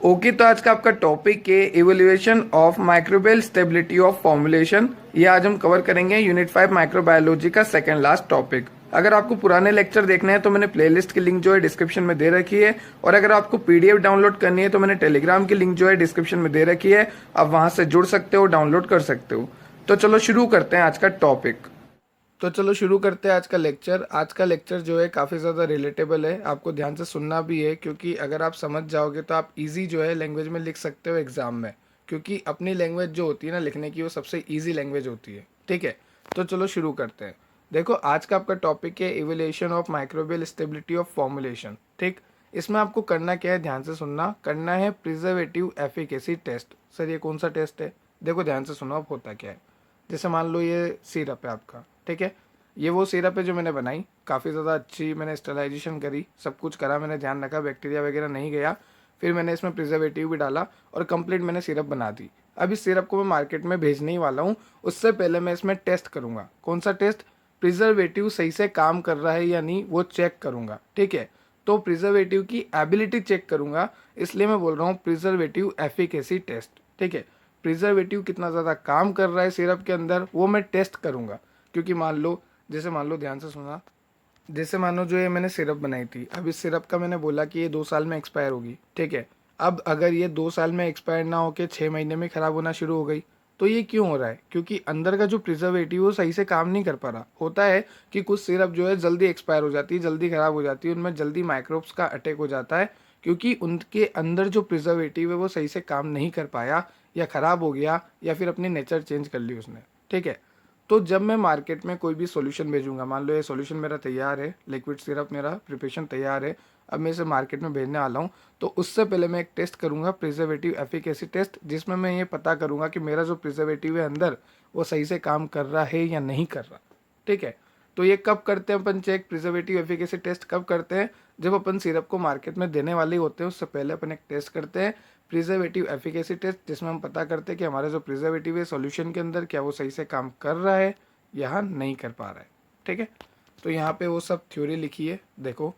Okay, तो आज का आपका टॉपिक है evolution of microbial stability of formulation. ये आज हम कवर करेंगे यूनिट 5 माइक्रोबायोलॉजी का सेकंड लास्ट टॉपिक। अगर आपको पुराने लेक्चर देखने हैं तो मैंने प्लेलिस्ट की लिंक जो है डिस्क्रिप्शन में दे रखी है, और अगर आपको पीडीएफ डाउनलोड करनी है तो मैंने टेलीग्राम की लिंक जो है डिस्क्रिप्शन में दे रखी है। आप वहां से जुड़ सकते हो, डाउनलोड कर सकते हो। तो चलो शुरू करते हैं आज का टॉपिक। तो चलो शुरू करते हैं आज का लेक्चर। आज का लेक्चर जो है काफ़ी ज़्यादा रिलेटेबल है, आपको ध्यान से सुनना भी है, क्योंकि अगर आप समझ जाओगे तो आप इजी जो है लैंग्वेज में लिख सकते हो एग्ज़ाम में। क्योंकि अपनी लैंग्वेज जो होती है ना लिखने की, वो सबसे इजी लैंग्वेज होती है। ठीक है, तो चलो शुरू करते हैं। देखो, आज का आपका टॉपिक है evolution of microbial stability of formulation. ठीक, इसमें आपको करना क्या है, ध्यान से सुनना। करना है प्रिजर्वेटिव एफिकेसी टेस्ट। सर ये कौन सा टेस्ट है? देखो ध्यान से सुनो, अब होता क्या है। जैसे मान लो ये सिरप है आपका, ठीक है। ये वो सिरप है जो मैंने बनाई, काफ़ी ज़्यादा अच्छी मैंने स्टरलाइजेशन करी, सब कुछ करा, मैंने ध्यान रखा बैक्टीरिया वगैरह नहीं गया। फिर मैंने इसमें प्रिजर्वेटिव भी डाला और कंप्लीट मैंने सिरप बना दी। अब इस सिरप को मैं मार्केट में भेजने ही वाला हूँ। उससे पहले मैं इसमें टेस्ट करूँगा। कौन सा टेस्ट? प्रिजर्वेटिव सही से काम कर रहा है या नहीं, वो चेक करूँगा। ठीक है, तो प्रिजर्वेटिव की एबिलिटी चेक करूँगा, इसलिए मैं बोल रहा हूँ प्रिजर्वेटिव एफिकेसी टेस्ट। ठीक है, प्रिजर्वेटिव कितना ज़्यादा काम कर रहा है सिरप के अंदर, वो मैं टेस्ट करूँगा। क्योंकि मान लो, जैसे मान लो, ध्यान से सुना, जैसे मानो जो ये मैंने सिरप बनाई थी, अब इस सिरप का मैंने बोला कि ये 2 साल में एक्सपायर होगी। ठीक है, अब अगर ये 2 साल में एक्सपायर ना होके 6 महीने में ख़राब होना शुरू हो गई, तो ये क्यों हो रहा है? क्योंकि अंदर का जो प्रिजर्वेटिव वो सही से काम नहीं कर पा रहा। होता है कि कुछ सिरप जो है जल्दी एक्सपायर हो जाती है, जल्दी ख़राब हो जाती है, उनमें जल्दी माइक्रोब्स का अटैक हो जाता है, क्योंकि उनके अंदर जो प्रिजर्वेटिव है वो सही से काम नहीं कर पाया, या ख़राब हो गया, या फिर अपनी नेचर चेंज कर ली उसने। ठीक है, तो जब मैं मार्केट में कोई भी सॉल्यूशन भेजूंगा, मान लो ये सॉल्यूशन मेरा तैयार है, लिक्विड सिरप मेरा प्रिपरेशन तैयार है, अब मैं इसे मार्केट में भेजने वाला हूँ, तो उससे पहले मैं एक टेस्ट करूंगा, प्रिजर्वेटिव एफिकेसी टेस्ट, जिसमें मैं ये पता करूंगा कि मेरा जो प्रिजर्वेटिव है अंदर, वो सही से काम कर रहा है या नहीं कर रहा। ठीक है, तो ये कब करते हैं अपन चेक? प्रिजर्वेटिव एफिकेसी टेस्ट कब करते हैं? जब अपन सिरप को मार्केट में देने वाले होते हैं, उससे पहले अपन एक टेस्ट करते हैं, प्रिजर्वेटिव एफिकेसी टेस्ट, जिसमें हम पता करते हैं कि हमारा जो प्रिजर्वेटिव है सॉल्यूशन के अंदर, क्या वो सही से काम कर रहा है या नहीं कर पा रहा है। ठीक है, तो यहाँ पे वो सब थ्योरी लिखी है। देखो,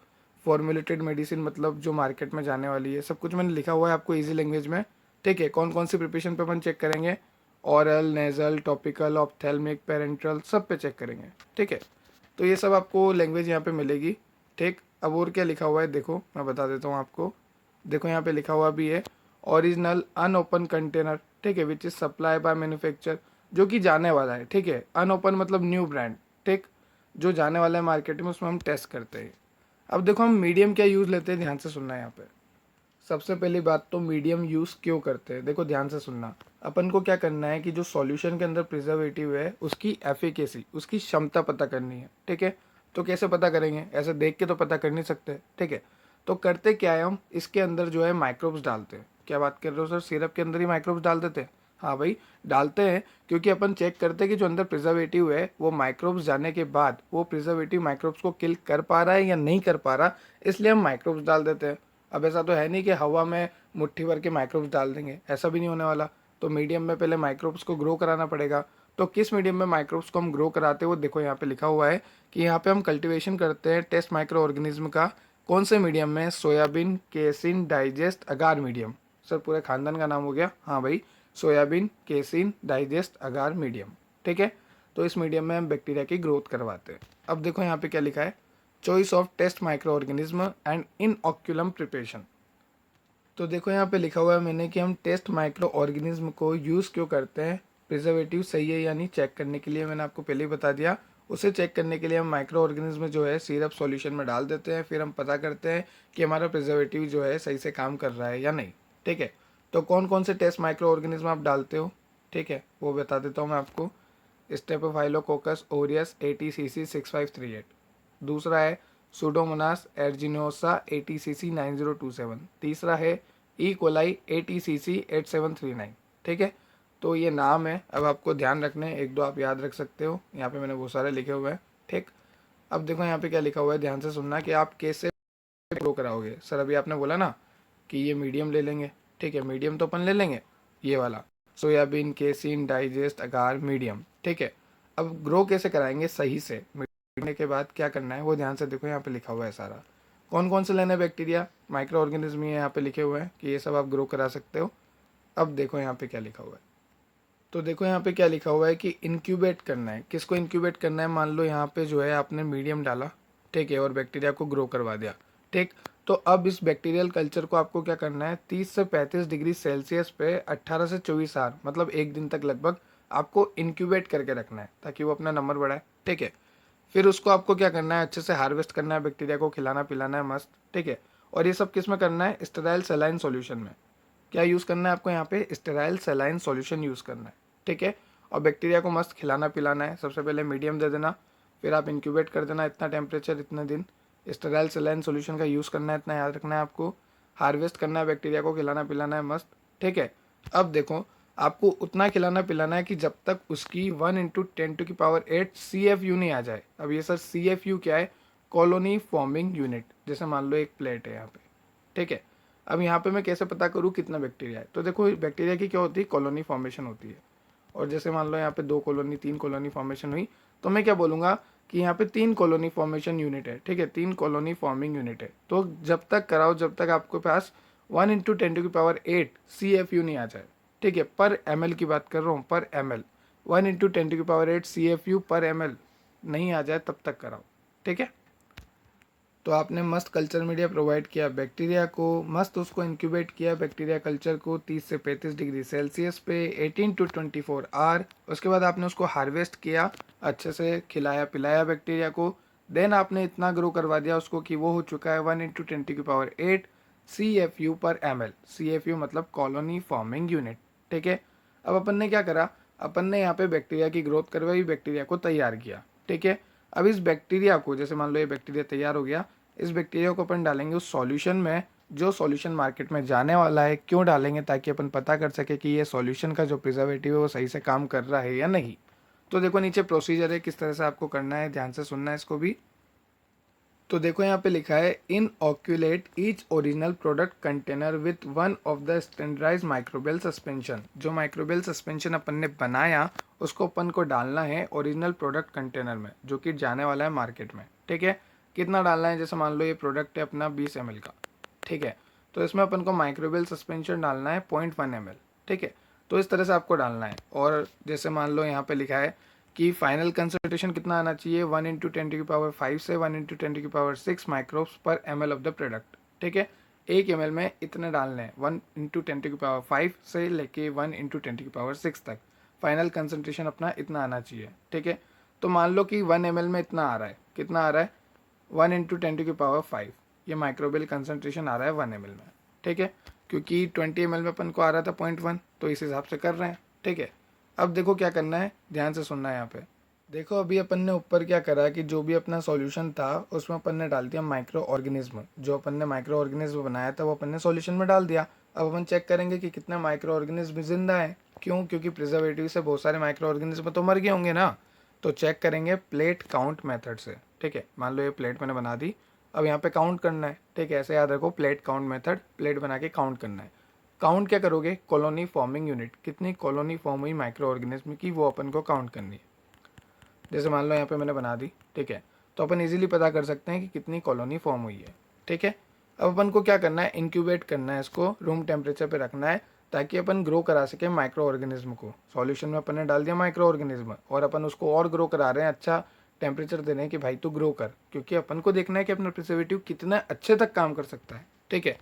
फॉर्मुलेटेड मेडिसिन मतलब जो मार्केट में जाने वाली है, सब कुछ मैंने लिखा हुआ है आपको इजी लैंग्वेज में। ठीक है, कौन कौन सी प्रिपरेशन पे अपन चेक करेंगे? Oral, nasal, topical, ophthalmic, parenteral, सब पे चेक करेंगे। ठीक है, तो ये सब आपको लैंग्वेज यहाँ पे मिलेगी। ठीक, अब और क्या लिखा हुआ है देखो, मैं बता देता हूँ आपको। देखो यहाँ पे लिखा हुआ भी है, ओरिजिनल अनओपन कंटेनर। ठीक है, which is supply bye manufacture, जो कि जाने वाला है। ठीक है, अनओपन मतलब न्यू ब्रांड। ठीक, जो जाने वाला है मार्केट में, उसमें हम टेस्ट करते हैं। अब देखो, हम मीडियम क्या यूज़ लेते हैं, ध्यान से सुनना है यहाँ पे। सबसे पहली बात तो मीडियम यूज़ क्यों करते हैं, देखो ध्यान से सुनना। अपन को क्या करना है कि जो सॉल्यूशन के अंदर प्रिजर्वेटिव है, उसकी एफिकेसी, उसकी क्षमता पता करनी है। ठीक है, तो कैसे पता करेंगे? ऐसे देख के तो पता कर नहीं सकते। ठीक है, तो करते क्या है, हम इसके अंदर जो है माइक्रोब्स डालते हैं। क्या बात कर रहे हो सर, सिरप के अंदर ही माइक्रोब्स डाल देते हैं? हाँ भाई, डालते हैं, क्योंकि अपन चेक करते हैं कि जो अंदर प्रिजर्वेटिव है, वो माइक्रोब्स जाने के बाद वो प्रिजर्वेटिव माइक्रोब्स को किल कर पा रहा है या नहीं कर पा रहा, इसलिए हम माइक्रोब्स डाल देते हैं। अब ऐसा तो है नहीं कि हवा में मुट्ठी भर के माइक्रोब्स डाल देंगे, ऐसा भी नहीं होने वाला। तो मीडियम में पहले माइक्रोब्स को ग्रो कराना पड़ेगा। तो किस मीडियम में माइक्रोब्स को हम ग्रो कराते हैं, वो देखो यहाँ पे लिखा हुआ है कि यहाँ पे हम कल्टीवेशन करते हैं टेस्ट माइक्रो ऑर्गेनिज्म का। कौन से मीडियम में? सोयाबीन, केसिन, डाइजेस्ट, अगार मीडियम। सर पूरे खानदान का नाम हो गया? हाँ भाई, सोयाबीन, केसिन, डाइजेस्ट, अगार मीडियम। ठीक है, तो इस मीडियम में हम बैक्टीरिया की ग्रोथ करवाते हैं। अब देखो यहाँ पे क्या लिखा है, choice of test micro organism and inoculum preparation. तो देखो यहाँ पे लिखा हुआ है मैंने कि हम टेस्ट माइक्रो ऑर्गेनिज्म को यूज़ क्यों करते हैं? प्रिजर्वेटिव सही है या नहीं चेक करने के लिए, मैंने आपको पहले ही बता दिया। उसे चेक करने के लिए हम माइक्रो ऑर्गेनिज्म जो है सिरप सॉल्यूशन में डाल देते हैं, फिर हम पता करते हैं कि हमारा प्रिजर्वेटिव जो है सही से काम कर रहा है या नहीं। ठीक है, तो कौन कौन से टेस्ट माइक्रो ऑर्गेनिज्म आप डालते हो? ठीक है, वो बता देता हूँ मैं आपको। Staphylococcus Orius ATCC 6538। दूसरा है सुडोमोनास एर्जिनोसा ATCC 9027। तीसरा है ई कोलाई ATCC 8739। ठीक है, तो ये नाम है, अब आपको ध्यान रखने, एक दो आप याद रख सकते हो, यहाँ पे मैंने बहुत सारे लिखे हुए हैं। ठीक, अब देखो यहाँ पे क्या लिखा हुआ है, ध्यान से सुनना कि आप कैसे ग्रो कराओगे। सर अभी आपने बोला ना कि ये मीडियम ले लेंगे। ठीक है, मीडियम तो अपन ले लेंगे, ये वाला सोयाबीन, केसिन, डाइजेस्ट, अगार मीडियम। ठीक है, अब ग्रो कैसे कराएंगे सही से? मिलने के बाद क्या करना है वो ध्यान से देखो, यहाँ पे लिखा हुआ है सारा। कौन कौन से लेने बैक्टीरिया, माइक्रो ऑर्गेनिज्म ही यहाँ पे लिखे हुए हैं कि ये सब आप ग्रो करा सकते हो। अब देखो यहाँ पे क्या लिखा हुआ है, तो देखो यहाँ पे क्या लिखा हुआ है कि इंक्यूबेट करना है। किसको इंक्यूबेट करना है, मान लो यहाँ पे जो है आपने मीडियम डाला, ठीक है, और बैक्टीरिया को ग्रो करवा दिया, ठीक। तो अब इस बैक्टीरियल कल्चर को आपको क्या करना है, 30 से 35 डिग्री सेल्सियस पे 18 से 24 आवर मतलब 1 दिन तक लगभग आपको इंक्यूबेट करके रखना है ताकि वो अपना नंबर बढ़ाए, ठीक है। फिर उसको आपको क्या करना है, अच्छे से हार्वेस्ट करना है, बैक्टीरिया को खिलाना पिलाना है मस्त, ठीक है। और ये सब किस में करना है, स्टेराइल सेलाइन सॉल्यूशन में। क्या यूज़ करना है आपको यहाँ पे, स्टेराइल सेलाइन सॉल्यूशन यूज़ करना है, ठीक है। और बैक्टीरिया को मस्त खिलाना पिलाना है, सबसे पहले मीडियम दे देना, फिर आप इंक्यूबेट कर देना इतना टेम्परेचर इतने दिन, स्टेराइल सेलाइन सॉल्यूशन का यूज़ करना है, इतना याद रखना है आपको। हार्वेस्ट करना है, बैक्टीरिया को खिलाना पिलाना है मस्त, ठीक है। अब देखो आपको उतना खिलाना पिलाना है कि जब तक उसकी 1 × 10⁸ CFU नहीं आ जाए। अब ये सर CFU क्या है, कॉलोनी फॉर्मिंग यूनिट। जैसे मान लो एक प्लेट है यहाँ पे, ठीक है। अब यहाँ पे मैं कैसे पता करूँ कितना बैक्टीरिया है, तो देखो बैक्टीरिया की क्या होती है, कॉलोनी फॉर्मेशन होती है। और जैसे मान लो यहाँ पे 2 कॉलोनी 3 कॉलोनी फॉर्मेशन हुई, तो मैं क्या बोलूँगा कि यहाँ पे 3 कॉलोनी फॉर्मेशन यूनिट है, ठीक है, 3 कॉलोनी फॉर्मिंग यूनिट है। तो जब तक कराओ जब तक आपके पास 1 × 10⁸ CFU नहीं आ जाए, ठीक है। पर ml की बात कर रहा हूँ, पर ml 1 × 10⁸ CFU पर ml नहीं आ जाए तब तक कराओ, ठीक है। तो आपने मस्त कल्चर मीडिया प्रोवाइड किया बैक्टीरिया को, मस्त उसको इंक्यूबेट किया बैक्टीरिया कल्चर को 30 से 35 डिग्री सेल्सियस पे 18 to 24 आवर। उसके बाद आपने उसको हार्वेस्ट किया, अच्छे से खिलाया पिलाया बैक्टीरिया को। देन आपने इतना ग्रो करवा दिया उसको कि वो हो चुका है 1 × 10⁸ CFU पर ml। CFU मतलब कॉलोनी फॉर्मिंग यूनिट, ठीक है। अब अपन ने क्या करा, अपन ने यहाँ पे बैक्टीरिया की ग्रोथ करवाई, बैक्टीरिया को तैयार किया, ठीक है। अब इस बैक्टीरिया को, जैसे मान लो ये बैक्टीरिया तैयार हो गया, इस बैक्टीरिया को अपन डालेंगे उस सॉल्यूशन में जो सॉल्यूशन मार्केट में जाने वाला है। क्यों डालेंगे, ताकि अपन पता कर सके कि ये सॉल्यूशन का जो प्रिजर्वेटिव है वो सही से काम कर रहा है या नहीं। तो देखो नीचे प्रोसीजर है किस तरह से आपको करना है, ध्यान से सुनना है इसको भी। तो देखो यहाँ पे लिखा है inoculate each original product container with one of the standardise microbial suspension. जो माइक्रोबियल सस्पेंशन अपन ने बनाया उसको अपन को डालना है ओरिजिनल प्रोडक्ट कंटेनर में जो कि जाने वाला है मार्केट में, ठीक है। कितना डालना है, जैसे मान लो ये प्रोडक्ट है अपना 20 ml का, ठीक है। तो इसमें अपन को माइक्रोबियल सस्पेंशन डालना है 0.1 ml, ठीक है। तो इस तरह से आपको डालना है। और जैसे मान लो यहाँ पे लिखा है कि फाइनल कंसंट्रेशन कितना आना चाहिए, 1 × 10⁵ से 1 × 10⁶ माइक्रोब्स पर ml ऑफ द प्रोडक्ट, ठीक है। 1 ml में इतने डालने हैं, 1 × 10⁵ से लेके 1 × 10⁶ तक फाइनल कंसंट्रेशन अपना इतना आना चाहिए, ठीक है। तो मान लो कि 1 ml में इतना आ रहा है, कितना आ रहा है, 1 × 10⁵ ये माइक्रोबियल कंसंट्रेशन आ रहा है 1 ml में, ठीक है। क्योंकि 20 ml में अपन को आ रहा था 0.1, तो इस हिसाब से कर रहे हैं, ठीक है। अब देखो क्या करना है, ध्यान से सुनना है यहाँ पे। देखो अभी अपन ने ऊपर क्या करा कि जो भी अपना सॉल्यूशन था उसमें अपन ने डाल दिया माइक्रो ऑर्गेनिज्म। जो अपन ने माइक्रो ऑर्गेनिज्म बनाया था वो अपन ने सॉल्यूशन में डाल दिया। अब अपन चेक करेंगे कि कितने माइक्रो ऑर्गेनिज्म जिंदा है। क्यों, क्योंकि प्रिजर्वेटिव से बहुत सारे माइक्रो ऑर्गेनिज्म तो मर गए होंगे ना। तो चेक करेंगे प्लेट काउंट मेथड से, ठीक है। मान लो ये प्लेट मैंने बना दी, अब यहाँ पे काउंट करना है, ठीक है। ऐसे याद रखो, प्लेट काउंट मेथड, प्लेट बना के काउंट करना है। काउंट क्या करोगे, कॉलोनी फॉर्मिंग यूनिट, कितनी कॉलोनी फॉर्म हुई माइक्रो ऑर्गेनिज्म की वो अपन को काउंट करनी है। जैसे मान लो यहाँ पे मैंने बना दी, ठीक है। तो अपन इजीली पता कर सकते हैं कि कितनी कॉलोनी फॉर्म हुई है, ठीक है। अब अपन को क्या करना है, इंक्यूबेट करना है, इसको रूम टेम्परेचर पे रखना है ताकि अपन ग्रो करा सके माइक्रो ऑर्गेनिज्म को। सॉल्यूशन में अपन ने डाल दिया माइक्रो ऑर्गेनिज्म और अपन उसको और ग्रो करा रहे हैं, अच्छा टेम्परेचर दे रहे हैं कि भाई तू ग्रो कर, क्योंकि अपन को देखना है कि अपना प्रिजर्वेटिव कितना अच्छे तक काम कर सकता है, ठीक है।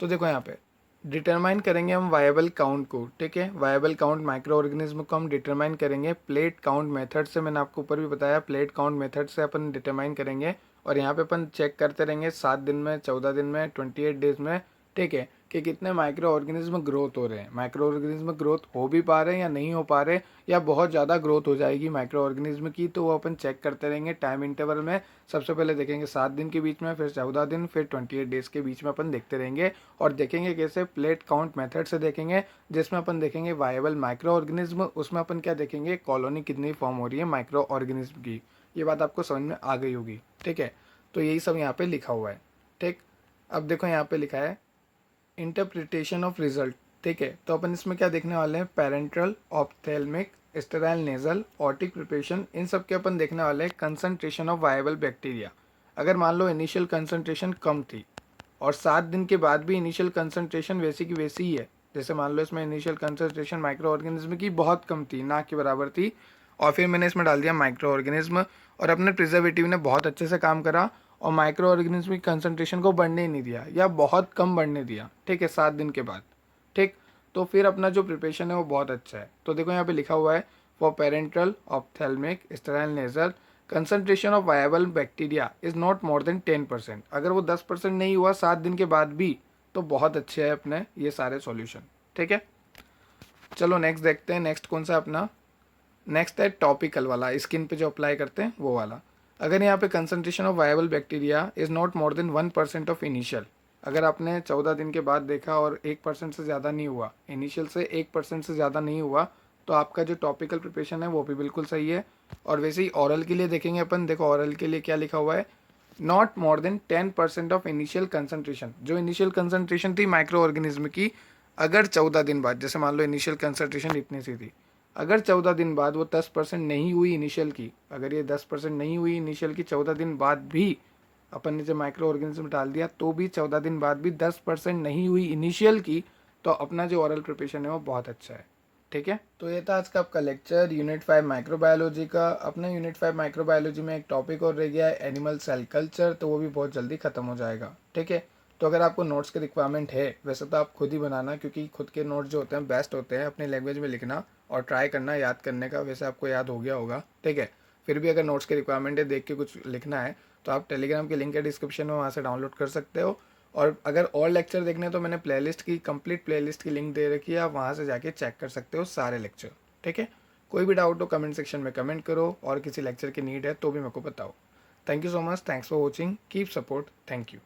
तो देखो यहाँ पे डिटरमाइन करेंगे हम वायबल काउंट को, ठीक है। वायबल काउंट माइक्रो ऑर्गेनिज्म को हम डिटरमाइन करेंगे प्लेट काउंट मेथड से। मैंने आपको ऊपर भी बताया प्लेट काउंट मेथड से अपन डिटरमाइन करेंगे। और यहाँ पे अपन चेक करते रहेंगे 7 दिन में, 14 दिन में, 28 डेज में, ठीक है, कि कितने माइक्रो ऑर्गेनिज्म ग्रोथ हो रहे हैं, माइक्रो ऑर्गेनिज्म ग्रोथ हो भी पा रहे हैं या नहीं हो पा रहे, या बहुत ज़्यादा ग्रोथ हो जाएगी माइक्रो ऑर्गेनिज्म की, तो वो अपन चेक करते रहेंगे टाइम इंटरवल में। सबसे पहले देखेंगे 7 दिन के बीच में, फिर 14 दिन, फिर 28 डेज के बीच में अपन देखते रहेंगे। और देखेंगे कैसे, प्लेट काउंट मेथड से देखेंगे, जिसमें अपन देखेंगे वायबल माइक्रो ऑर्गेनिज्म, उसमें अपन क्या देखेंगे, कॉलोनी कितनी फॉर्म हो रही है माइक्रो ऑर्गेनिज्म की। ये बात आपको समझ में आ गई होगी, ठीक है। तो यही सब यहाँ पे लिखा हुआ है, ठीक। अब देखो यहाँ पे लिखा है इंटरप्रिटेशन ऑफ रिजल्ट, ठीक है। तो अपन इसमें क्या देखने वाले हैं, parenteral, ophthalmic, sterile nasal, otic preparation, इन सब के अपन देखने वाले हैं कंसंट्रेशन ऑफ वायबल बैक्टीरिया। अगर मान लो इनिशियल कंसंट्रेशन कम थी और 7 दिन के बाद भी इनिशियल कंसंट्रेशन वैसी की वैसी ही है, जैसे मान लो इसमें इनिशियल कंसंट्रेशन माइक्रो ऑर्गेनिज्म की बहुत कम थी, ना के बराबर थी, और फिर मैंने इसमें डाल दिया माइक्रो ऑर्गेनिज्म और अपने प्रिजर्वेटिव ने बहुत अच्छे से काम करा और माइक्रो ऑर्गेनिज्म की कंसंट्रेशन को बढ़ने ही नहीं दिया या बहुत कम बढ़ने दिया, ठीक है, 7 दिन के बाद, ठीक। तो फिर अपना जो प्रिपरेशन है वो बहुत अच्छा है। तो देखो यहाँ पे लिखा हुआ है for parenteral ophthalmic sterile nasal concentration of viable bacteria is not more than 10%। अगर वो 10% नहीं हुआ 7 दिन के बाद भी तो बहुत अच्छे है अपने ये सारे सॉल्यूशन, ठीक है। चलो नेक्स्ट देखते हैं, नेक्स्ट कौन सा अपना, नेक्स्ट है टॉपिकल वाला, स्किन पे जो अप्लाई करते हैं वो वाला। अगर यहाँ पे concentration of viable bacteria is not more than 1% of initial, अगर आपने 14 दिन के बाद देखा और 1% से ज़्यादा नहीं हुआ, इनिशियल से 1% से ज़्यादा नहीं हुआ, तो आपका जो टॉपिकल प्रिपरेशन है वो भी बिल्कुल सही है। और वैसे ही ऑरल के लिए देखेंगे अपन, देखो ऑरल के लिए क्या लिखा हुआ है, not more than 10% of initial concentration, जो इनिशियल कंसंट्रेशन थी माइक्रो ऑर्गेनिज्म की, अगर 14 दिन बाद, जैसे मान लो इनिशियल कंसंट्रेशन इतनी सी थी, अगर 14 दिन बाद वो 10% नहीं हुई इनिशियल की, अगर ये 10% नहीं हुई इनिशियल की 14 दिन बाद भी अपन ने जब माइक्रो ऑर्गेनिज्म डाल दिया तो भी 14 दिन बाद भी 10% नहीं हुई इनिशियल की, तो अपना जो ऑरल प्रिपरेशन है वो बहुत अच्छा है, ठीक है। तो ये था आज का आपका लेक्चर यूनिट 5 माइक्रोबायोलॉजी का। अपने यूनिट 5 माइक्रोबायोलॉजी में एक टॉपिक और रह गया है एनिमल सेल कल्चर, तो वो भी बहुत जल्दी खत्म हो जाएगा, ठीक है। तो अगर आपको नोट्स की रिक्वायरमेंट है, वैसे तो आप खुद ही बनाना, क्योंकि खुद के नोट्स जो होते हैं बेस्ट होते हैं, अपनी लैंग्वेज में लिखना और ट्राई करना याद करने का, वैसे आपको याद हो गया होगा, ठीक है। फिर भी अगर नोट्स की रिक्वायरमेंट है, देख के कुछ लिखना है, तो आप टेलीग्राम के लिंक है डिस्क्रिप्शन में, वहाँ से डाउनलोड कर सकते हो। और अगर और लेक्चर देखने हैं तो मैंने प्लेलिस्ट की कंप्लीट प्लेलिस्ट की लिंक दे रखी है, आप वहाँ से जाके चेक कर सकते हो सारे लेक्चर, ठीक है। कोई भी डाउट हो कमेंट सेक्शन में कमेंट करो, और किसी लेक्चर की नीड है तो भी मेरे को बताओ। Thank you so much, thanks for watching, keep support, thank you.